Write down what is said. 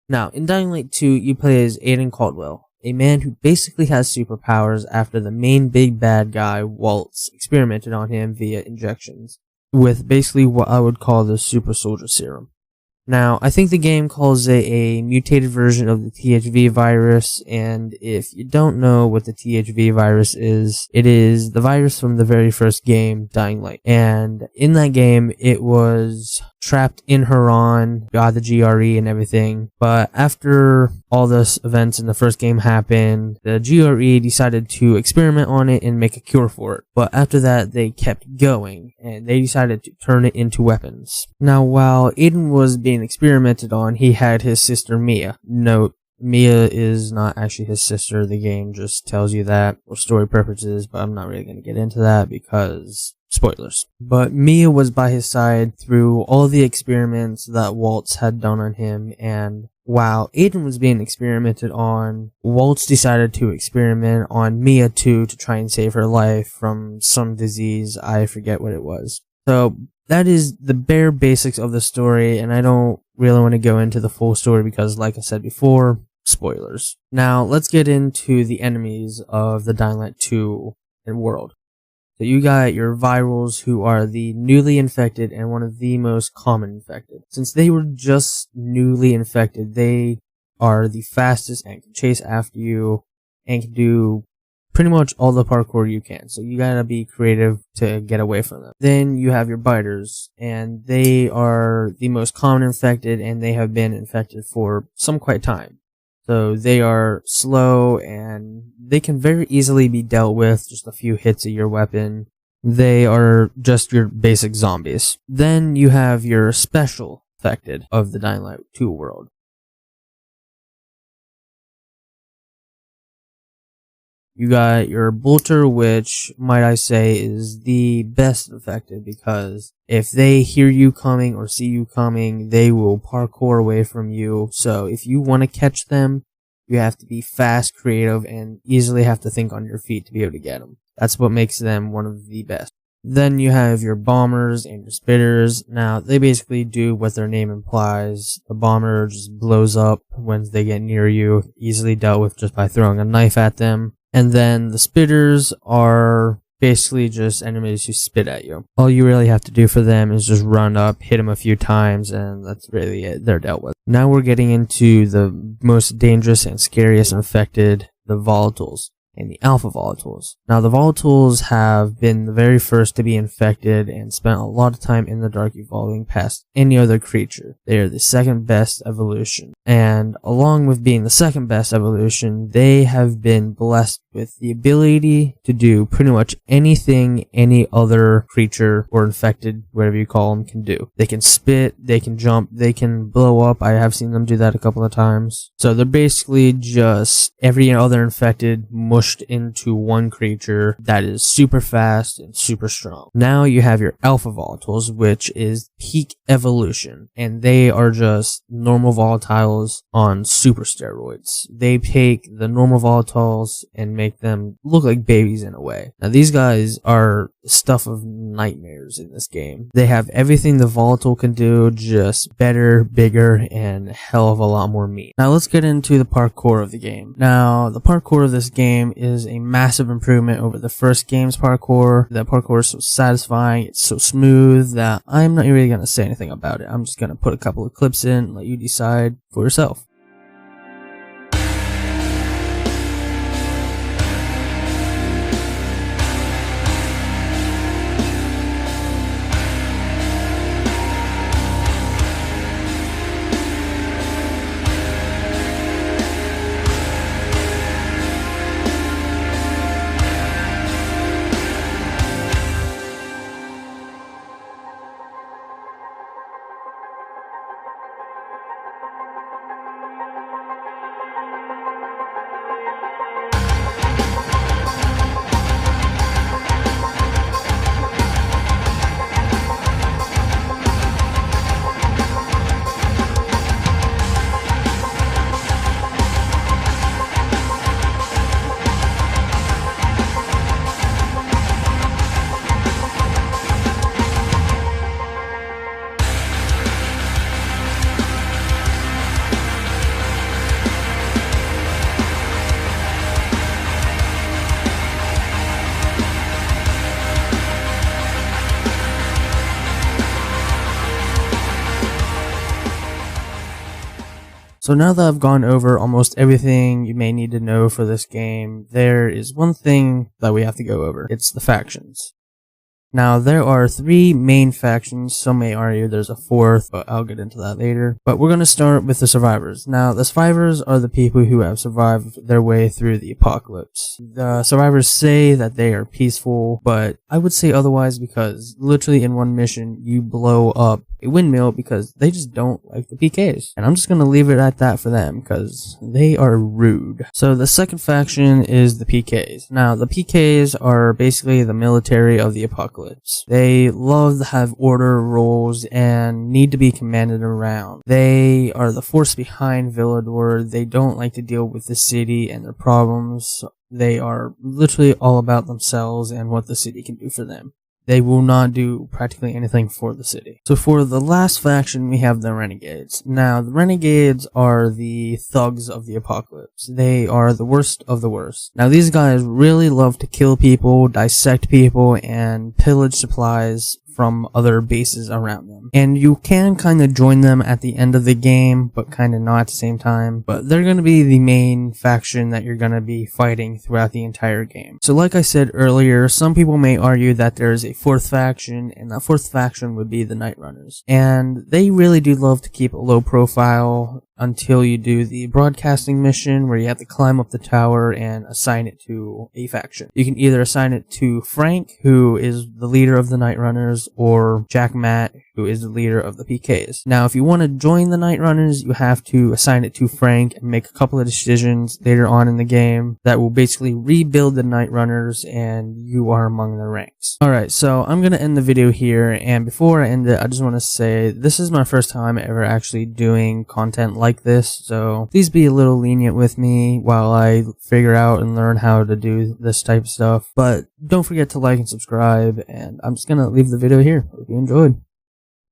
Now, in Dying Light 2, you play as Aiden Caldwell, a man who basically has superpowers after the main big bad guy, Waltz, experimented on him via injections, with basically what I would call the super soldier serum. Now, I think the game calls it a mutated version of the THV virus, and if you don't know what the THV virus is, it is the virus from the very first game, Dying Light. And in that game, it was trapped in Haran, got the GRE and everything, but after all those events in the first game happened, the GRE decided to experiment on it and make a cure for it. But after that, they kept going, and they decided to turn it into weapons. Now, while Aiden was being experimented on, he had his sister Mia. Note, Mia is not actually his sister. The game just tells you that for story purposes, but I'm not really going to get into that because spoilers. But Mia was by his side through all the experiments that Waltz had done on him, and while Aiden was being experimented on, Waltz decided to experiment on Mia too to try and save her life from some disease. I forget what it was. So that is the bare basics of the story, and I don't really want to go into the full story because, like I said before, spoilers. Now, let's get into the enemies of the Dying Light 2 world. So you got your virals, who are the newly infected and one of the most common infected. Since they were just newly infected, they are the fastest and can chase after you and can do pretty much all the parkour you can. So you gotta be creative to get away from them. Then you have your biters, and they are the most common infected, and they have been infected for some quite time. So they are slow, and they can very easily be dealt with, just a few hits of your weapon. They are just your basic zombies. Then you have your special infected of the Dying Light 2 world. You got your bolter, which, might I say, is the best infected, because if they hear you coming or see you coming, they will parkour away from you. So if you want to catch them, you have to be fast, creative, and easily have to think on your feet to be able to get them. That's what makes them one of the best. Then you have your bombers and your spitters. Now, they basically do what their name implies. The bomber just blows up when they get near you, easily dealt with just by throwing a knife at them. And then the spitters are basically just enemies who spit at you. All you really have to do for them is just run up, hit them a few times, and that's really it. They're dealt with. Now we're getting into the most dangerous and scariest infected, the volatiles, and the alpha volatiles. Now, the volatiles have been the very first to be infected and spent a lot of time in the dark, evolving past any other creature. They are the second best evolution. And along with being the second best evolution, they have been blessed with the ability to do pretty much anything any other creature or infected, whatever you call them, can do. They can spit, they can jump, they can blow up. I have seen them do that a couple of times. So they're basically just every other infected mushed into one creature that is super fast and super strong. Now you have your alpha volatiles, which is peak evolution, and they are just normal volatiles on super steroids. They take the normal volatiles and make them look like babies in a way. Now these guys are stuff of nightmares in this game. They have everything the volatile can do, just better, bigger, and a hell of a lot more meat. Now let's get into the parkour of the game. Now the parkour of this game is a massive improvement over the first game's parkour. That parkour is so satisfying, it's so smooth that I'm not really going to say anything about it. I'm just going to put a couple of clips in and let you decide for yourself. So now that I've gone over almost everything you may need to know for this game, there is one thing that we have to go over. It's the factions. Now, there are 3 main factions. Some may argue there's a 4th, but I'll get into that later. But we're going to start with the survivors. Now, the survivors are the people who have survived their way through the apocalypse. The survivors say that they are peaceful, but I would say otherwise because literally in one mission, you blow up a windmill because they just don't like the PKs. And I'm just going to leave it at that for them because they are rude. So the second faction is the PKs. Now, the PKs are basically the military of the apocalypse. They love to have order, rules, and need to be commanded around. They are the force behind Villador. They don't like to deal with the city and their problems. They are literally all about themselves and what the city can do for them. They will not do practically anything for the city. So for the last faction, we have the Renegades. Now, the Renegades are the thugs of the apocalypse. They are the worst of the worst. Now, these guys really love to kill people, dissect people, and pillage supplies from other bases around them. And you can kind of join them at the end of the game, but kind of not at the same time. But they're going to be the main faction that you're going to be fighting throughout the entire game. So like I said earlier, some people may argue that there's a 4th faction, and that 4th faction would be the Night Runners. And they really do love to keep a low profile until you do the broadcasting mission where you have to climb up the tower and assign it to a faction. You can either assign it to Frank, who is the leader of the Night Runners, or Jack Matt, who is the leader of the PKs. Now, if you want to join the Night Runners, you have to assign it to Frank and make a couple of decisions later on in the game that will basically rebuild the Night Runners, and you are among the ranks. Alright, so I'm going to end the video here, and before I end it, I just want to say this is my first time ever actually doing content like this, so please be a little lenient with me while I figure out and learn how to do this type of stuff. But don't forget to like and subscribe, and I'm just going to leave the video here. Hope you enjoyed.